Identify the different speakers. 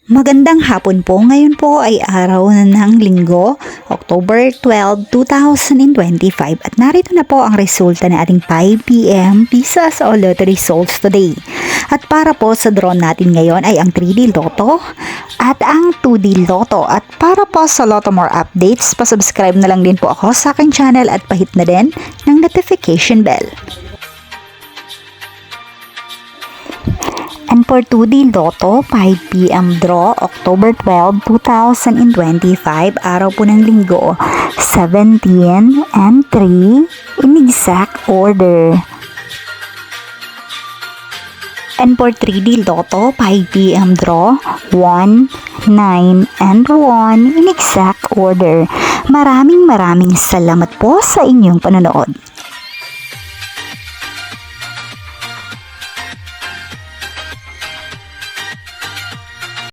Speaker 1: Magandang hapon po. Ngayon po ay araw na ng Linggo, October 12, 2025 at narito na po ang resulta ng ating 5 p.m. Visas o Lotto results today. At para po sa draw natin ngayon ay ang 3D Lotto at ang 2D Lotto. At para po sa Lotto More updates, pasubscribe na lang din po ako sa aking channel at pahit na din ng notification bell. And for 2D Lotto, 5 p.m. draw, October 12, 2025, araw po ng Linggo, 17 and 3 in exact order. And for 3D Lotto, 5 p.m. draw, 1, 9, and 1 in exact order. Maraming salamat po sa inyong panonood.